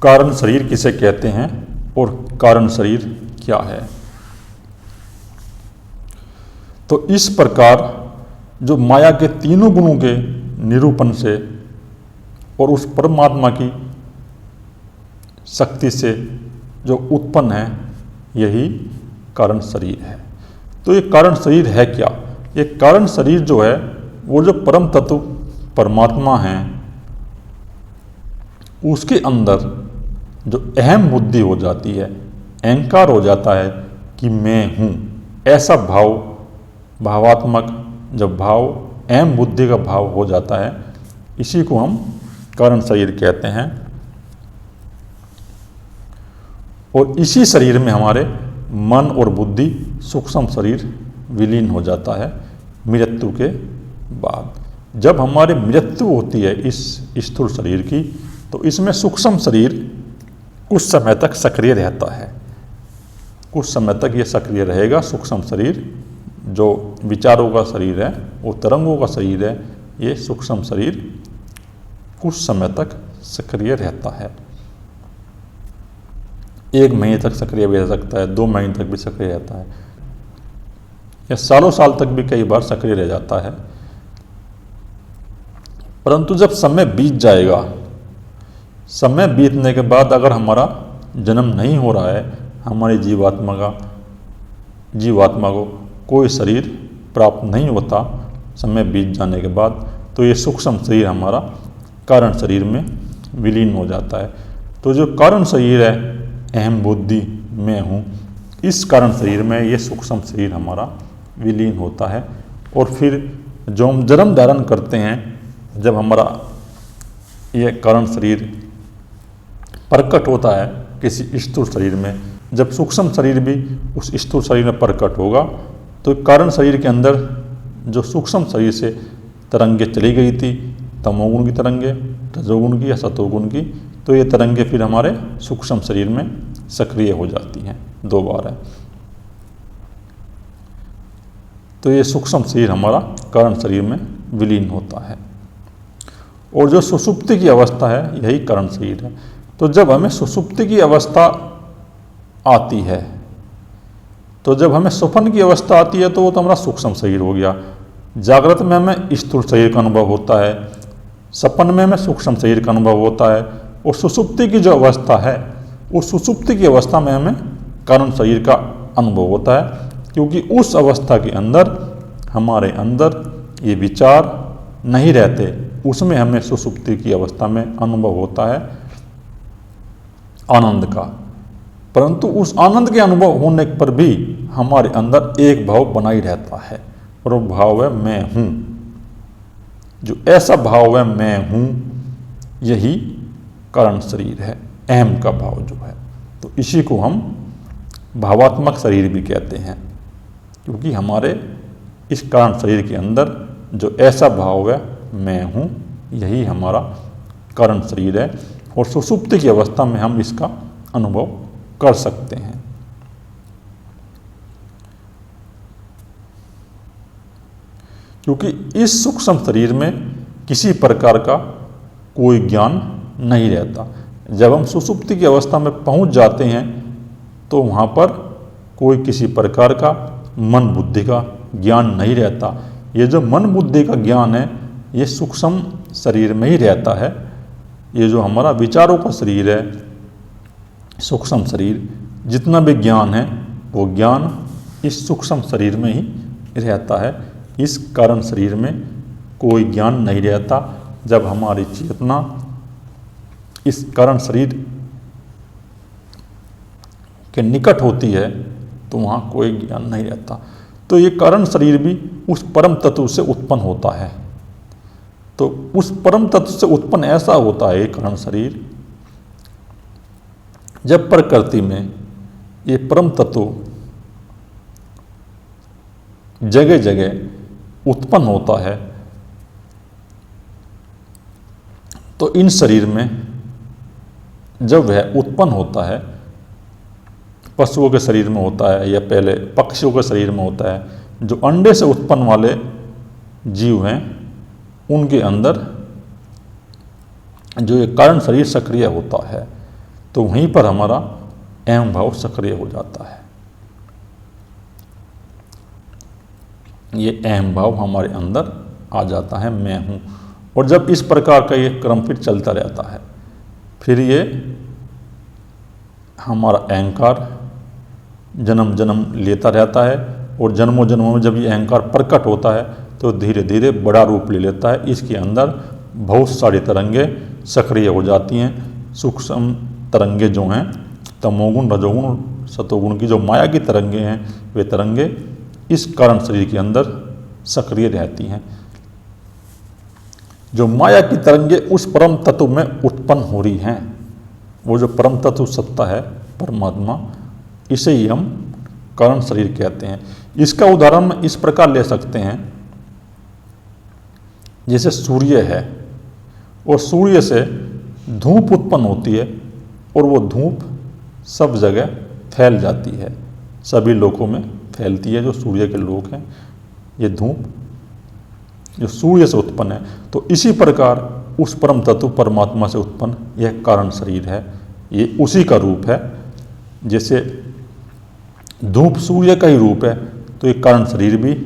कारण शरीर किसे कहते हैं और कारण शरीर क्या है। तो इस प्रकार जो माया के तीनों गुणों के निरूपण से और उस परमात्मा की शक्ति से जो उत्पन्न है यही कारण शरीर है। तो ये कारण शरीर है क्या? ये कारण शरीर जो है वो जो परम तत्व परमात्मा है उसके अंदर जो अहम बुद्धि हो जाती है, अहंकार हो जाता है कि मैं हूँ, ऐसा भावात्मक जब भाव अहम बुद्धि का भाव हो जाता है, इसी को हम कारण शरीर कहते हैं। और इसी शरीर में हमारे मन और बुद्धि सूक्ष्म शरीर विलीन हो जाता है मृत्यु के बाद। जब हमारी मृत्यु होती है इस स्थूल शरीर की, तो इसमें सूक्ष्म शरीर कुछ समय तक सक्रिय रहता है, कुछ समय तक ये सक्रिय रहेगा। सूक्ष्म शरीर जो विचारों का शरीर है, वो तरंगों का शरीर है, ये सूक्ष्म शरीर कुछ समय तक सक्रिय रहता है। 1 महीने तक सक्रिय भी रह सकता है, 2 महीने तक भी सक्रिय रहता है, या सालों साल तक भी कई बार सक्रिय रह जाता है। परंतु जब समय बीत जाएगा, समय बीतने के बाद अगर हमारा जन्म नहीं हो रहा है, हमारी जीवात्मा को कोई शरीर प्राप्त नहीं होता समय बीत जाने के बाद, तो ये सूक्ष्म शरीर हमारा कारण शरीर में विलीन हो जाता है। तो जो कारण शरीर है, अहम बुद्धि मैं हूँ, इस कारण शरीर में ये सूक्ष्म शरीर हमारा विलीन होता है। और फिर जो हम जन्म धारण करते हैं, जब हमारा ये कारण शरीर प्रकट होता है किसी स्थूल शरीर में, जब सूक्ष्म शरीर भी उस स्थूल शरीर में प्रकट होगा, तो कारण शरीर के अंदर जो सूक्ष्म शरीर से तरंगे चली गई थी, तमोगुण की तरंगे, रजोगुण की या सतोगुण की, तो ये तरंगे फिर हमारे सूक्ष्म शरीर में सक्रिय हो जाती हैं 2 बार है। तो ये सूक्ष्म शरीर हमारा कारण शरीर में विलीन होता है। और जो सुषुप्ति की अवस्था है, यही कारण शरीर है। तो जब हमें सुषुप्ति की अवस्था आती है, तो जब हमें स्वप्न की अवस्था आती है, तो वो तो हमारा सूक्ष्म शरीर हो गया। जागृत में हमें स्थूल शरीर का अनुभव होता है, सपन में हमें सूक्ष्म शरीर का अनुभव होता है, और सुषुप्ति की जो अवस्था है, उस सुषुप्ति की अवस्था में हमें कारण शरीर का अनुभव होता है, क्योंकि उस अवस्था के अंदर हमारे अंदर ये विचार नहीं रहते, उसमें हमें सुषुप्ति की अवस्था में अनुभव होता है आनंद का। परंतु उस आनंद के अनुभव होने पर भी हमारे अंदर एक भाव बना ही रहता है, और वो भाव है मैं हूँ। जो ऐसा भाव है मैं हूँ, यही कारण शरीर है, अहम का भाव जो है। तो इसी को हम भावात्मक शरीर भी कहते हैं, क्योंकि हमारे इस कारण शरीर के अंदर जो ऐसा भाव है मैं हूँ, यही हमारा कारण शरीर है। और सुषुप्ति की अवस्था में हम इसका अनुभव कर सकते हैं। क्योंकि इस सूक्ष्म शरीर में किसी प्रकार का कोई ज्ञान नहीं रहता। जब हम सुषुप्ति की अवस्था में पहुंच जाते हैं, तो वहाँ पर कोई किसी प्रकार का मन बुद्धि का ज्ञान नहीं रहता। ये जो मन बुद्धि का ज्ञान है, ये सूक्ष्म शरीर में ही रहता है। ये जो हमारा विचारों का शरीर है, सूक्ष्म शरीर, जितना भी ज्ञान है, वो ज्ञान इस सूक्ष्म शरीर में ही रहता है। इस कारण शरीर में कोई ज्ञान नहीं रहता। जब हमारी चेतना इस कारण शरीर के निकट होती है, तो वहाँ कोई ज्ञान नहीं रहता। तो ये कारण शरीर भी उस परम तत्व से उत्पन्न होता है। तो उस परम तत्व से उत्पन्न ऐसा होता है ये कारण शरीर, जब प्रकृति में ये परम तत्व जगह जगह उत्पन्न होता है, तो इन शरीर में जब वह उत्पन्न होता है, पशुओं के शरीर में होता है या पहले पक्षियों के शरीर में होता है, जो अंडे से उत्पन्न वाले जीव हैं, उनके अंदर जो ये कारण शरीर सक्रिय होता है। तो वहीं पर हमारा अहम भाव सक्रिय हो जाता है। ये अहम भाव हमारे अंदर आ जाता है, मैं हूँ। और जब इस प्रकार का ये क्रम फिर चलता रहता है, फिर ये हमारा अहंकार जन्म जन्म लेता रहता है, और जन्मों जन्मों में जब ये अहंकार प्रकट होता है तो धीरे धीरे बड़ा रूप ले लेता है। इसके अंदर बहुत सारी तरंगे सक्रिय हो जाती हैं। सूक्ष्म तरंगे जो हैं, तमोगुण, रजोगुण, सतोगुण की जो माया की तरंगे हैं, वे तरंगे इस कारण शरीर के अंदर सक्रिय रहती हैं। जो माया की तरंगे उस परम तत्व में उत्पन्न हो रही हैं, वो जो परम तत्व सत्ता है, परमात्मा, इसे ही हम कारण शरीर कहते हैं। इसका उदाहरण हम इस प्रकार ले सकते हैं, जैसे सूर्य है और सूर्य से धूप उत्पन्न होती है और वो धूप सब जगह फैल जाती है, सभी लोकों में फैलती है। जो सूर्य के लोक हैं, ये धूप जो सूर्य से उत्पन्न है, तो इसी प्रकार उस परम तत्व परमात्मा से उत्पन्न यह कारण शरीर है, ये उसी का रूप है। जैसे धूप सूर्य का ही रूप है, तो ये कारण शरीर भी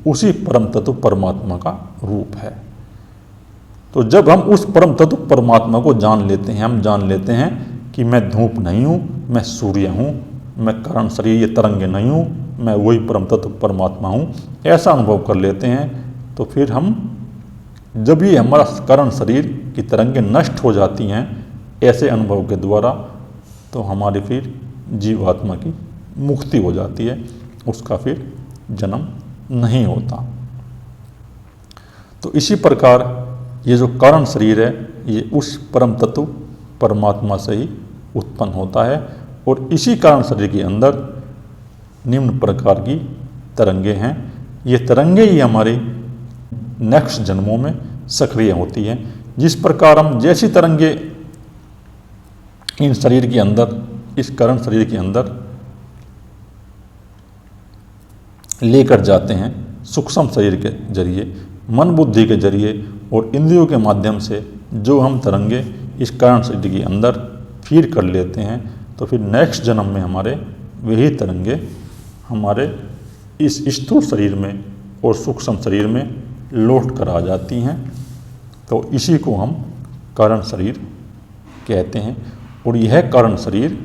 उसी परम तत्व परमात्मा का रूप है। तो जब हम उस परम तत्व परमात्मा को जान लेते हैं, हम जान लेते हैं कि मैं धूप नहीं हूँ, मैं सूर्य हूँ, मैं कारण शरीर, ये तरंगे नहीं हूँ, मैं वही परम तत्व परमात्मा हूँ, ऐसा अनुभव कर लेते हैं। तो फिर हम, जब ये हमारा कारण शरीर की तरंगे नष्ट हो जाती हैं ऐसे अनुभव के द्वारा, तो हमारी फिर जीवात्मा की मुक्ति हो जाती है, उसका फिर जन्म नहीं होता। तो इसी प्रकार ये जो कारण शरीर है, ये उस परम तत्व परमात्मा से ही उत्पन्न होता है, और इसी कारण शरीर के अंदर निम्न प्रकार की तरंगे हैं। ये तरंगे ही हमारे नेक्स्ट जन्मों में सक्रिय होती हैं। जिस प्रकार हम जैसी तरंगे इन शरीर के अंदर, इस कारण शरीर के अंदर लेकर जाते हैं, सूक्ष्म शरीर के जरिए, मन बुद्धि के जरिए और इंद्रियों के माध्यम से जो हम तरंगे इस कारण शरीर के अंदर फीड कर लेते हैं, तो फिर नेक्स्ट जन्म में हमारे वही तरंगे हमारे इस स्थूल शरीर में और सूक्ष्म शरीर में लौट कर आ जाती हैं। तो इसी को हम कारण शरीर कहते हैं। और यह कारण शरीर,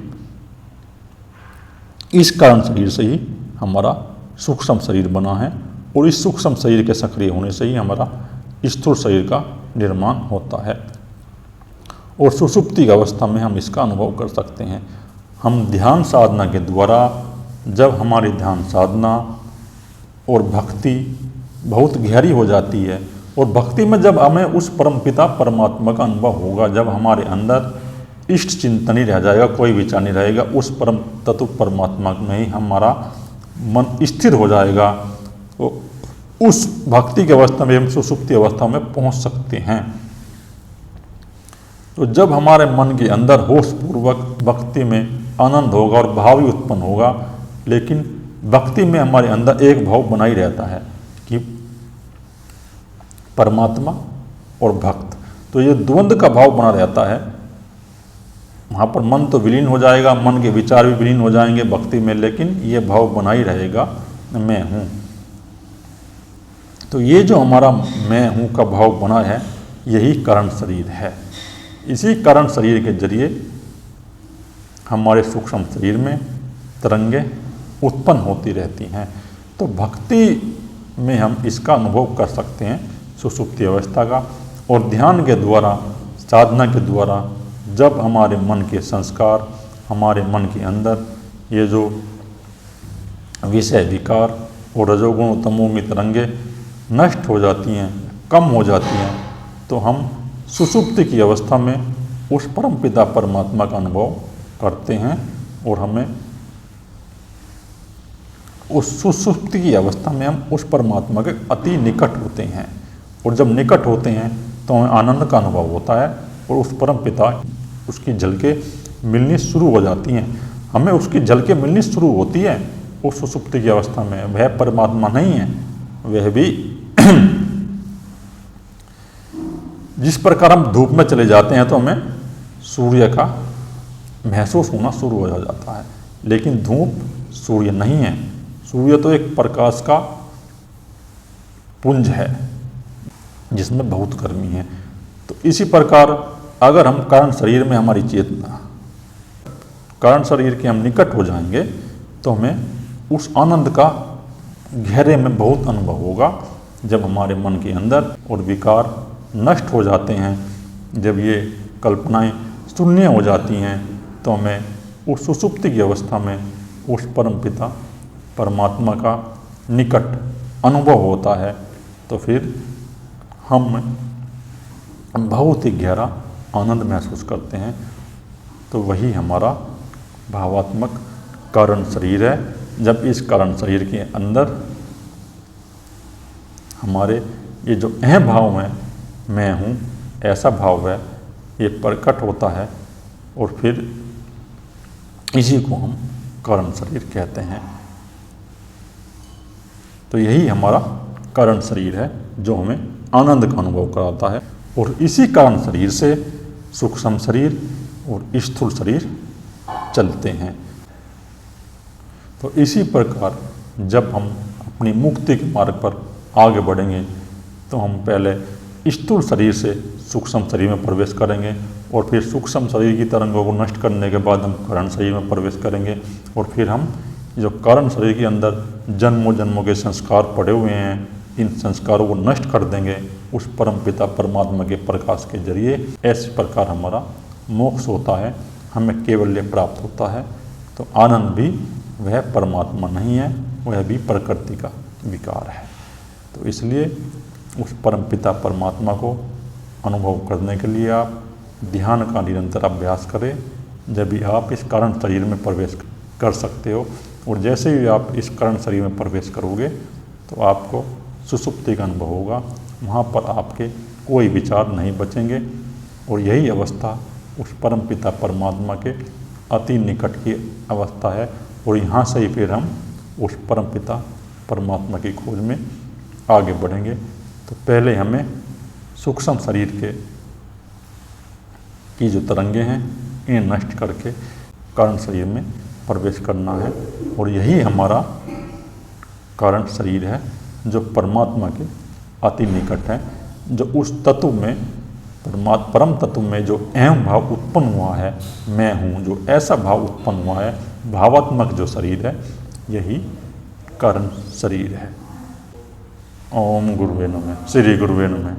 इस कारण शरीर से ही हमारा सूक्ष्म शरीर बना है, और इस सूक्ष्म शरीर के सक्रिय होने से ही हमारा स्थूल शरीर का निर्माण होता है। और सुषुप्ति की अवस्था में हम इसका अनुभव कर सकते हैं। हम ध्यान साधना के द्वारा, जब हमारी ध्यान साधना और भक्ति बहुत गहरी हो जाती है, और भक्ति में जब हमें उस परमपिता परमात्मा का अनुभव होगा, जब हमारे अंदर इष्ट चिंतन ही रह जाएगा, कोई विचार नहीं रहेगा, उस परम तत्व परमात्मा में ही हमारा मन स्थिर हो जाएगा, तो उस भक्ति की अवस्था में हम सुषुप्ति अवस्था में पहुंच सकते हैं। तो जब हमारे मन के अंदर होश पूर्वक भक्ति में आनंद होगा और भाव ही उत्पन्न होगा, लेकिन भक्ति में हमारे अंदर एक भाव बना ही रहता है कि परमात्मा और भक्त, तो ये द्वंद्व का भाव बना रहता है। वहाँ पर मन तो विलीन हो जाएगा, मन के विचार भी विलीन हो जाएंगे भक्ति में, लेकिन ये भाव बना ही रहेगा, मैं हूँ। तो ये जो हमारा मैं हूँ का भाव बना है, यही कारण शरीर है। इसी कारण शरीर के जरिए हमारे सूक्ष्म शरीर में तरंगे उत्पन्न होती रहती हैं। तो भक्ति में हम इसका अनुभव कर सकते हैं, सुषुप्ति अवस्था का। और ध्यान के द्वारा, साधना के द्वारा, जब हमारे मन के संस्कार, हमारे मन के अंदर ये जो विषय विकार और रजोगुण तमोगुणी तरंगे नष्ट हो जाती हैं, कम हो जाती हैं, तो हम सुषुप्ति की अवस्था में उस परमपिता परमात्मा का अनुभव करते हैं, और हमें उस सुषुप्ति की अवस्था में हम उस परमात्मा के अति निकट होते हैं। और जब निकट होते हैं तो हमें आनंद का अनुभव होता है, और उस परमपिता, उसकी झलकें मिलनी शुरू हो जाती हैं। हमें उसकी झलकें मिलनी शुरू होती है उस सुषुप्ति की अवस्था में। वह परमात्मा नहीं है, वह भी जिस प्रकार हम धूप में चले जाते हैं तो हमें सूर्य का महसूस होना शुरू हो जाता है। लेकिन धूप सूर्य नहीं है, सूर्य तो एक प्रकाश का पुंज है जिसमें बहुत गर्मी है। तो इसी प्रकार अगर हम कारण शरीर में हमारी चेतना, कारण शरीर के हम निकट हो जाएंगे तो हमें उस आनंद का गहरे में बहुत अनुभव होगा। जब हमारे मन के अंदर और विकार नष्ट हो जाते हैं, जब ये कल्पनाएं शून्य हो जाती हैं, तो हमें उस सुषुप्ति की अवस्था में उस परमपिता परमात्मा का निकट अनुभव होता है। तो फिर हम बहुत ही गहरा आनंद महसूस करते हैं। तो वही हमारा भावात्मक कारण शरीर है। जब इस कारण शरीर के अंदर हमारे ये जो अहम भाव है, मैं हूँ, ऐसा भाव है, ये प्रकट होता है और फिर इसी को हम कारण शरीर कहते हैं। तो यही हमारा कारण शरीर है जो हमें आनंद का अनुभव कराता है। और इसी कारण शरीर से सूक्ष्म शरीर और स्थूल शरीर चलते हैं। तो इसी प्रकार जब हम अपनी मुक्ति के मार्ग पर आगे बढ़ेंगे तो हम पहले स्थूल शरीर से सूक्ष्म शरीर में प्रवेश करेंगे और फिर सूक्ष्म शरीर की तरंगों को नष्ट करने के बाद हम कारण शरीर में प्रवेश करेंगे। और फिर हम जो कारण शरीर के अंदर जन्मों जन्मों के संस्कार पड़े हुए हैं, इन संस्कारों को नष्ट कर देंगे उस परम पिता परमात्मा के प्रकाश के जरिए। इस प्रकार हमारा मोक्ष होता है, हमें केवल्य प्राप्त होता है। तो आनंद भी वह परमात्मा नहीं है, वह भी प्रकृति का विकार है। तो इसलिए उस परम पिता परमात्मा को अनुभव करने के लिए आप ध्यान का निरंतर अभ्यास करें। जब भी आप इस कारण शरीर में प्रवेश कर सकते हो, और जैसे ही आप इस कारण शरीर में प्रवेश करोगे तो आपको सुषुप्ति का अनुभव होगा। वहाँ पर आपके कोई विचार नहीं बचेंगे और यही अवस्था उस परम पिता परमात्मा के अति निकट की अवस्था है। और यहाँ से ही फिर हम उस परम पिता परमात्मा की खोज में आगे बढ़ेंगे। तो पहले हमें सूक्ष्म शरीर की जो तरंगे हैं इन्हें नष्ट करके कारण शरीर में प्रवेश करना है। और यही हमारा कारण शरीर है जो परमात्मा के अति निकट है, जो उस तत्व में परम तत्व में जो अहम भाव उत्पन्न हुआ है, मैं हूँ, जो ऐसा भाव उत्पन्न हुआ है, भावात्मक जो शरीर है, यही कारण शरीर है। ओम गुरुवे नमः। श्री गुरुवे नमः।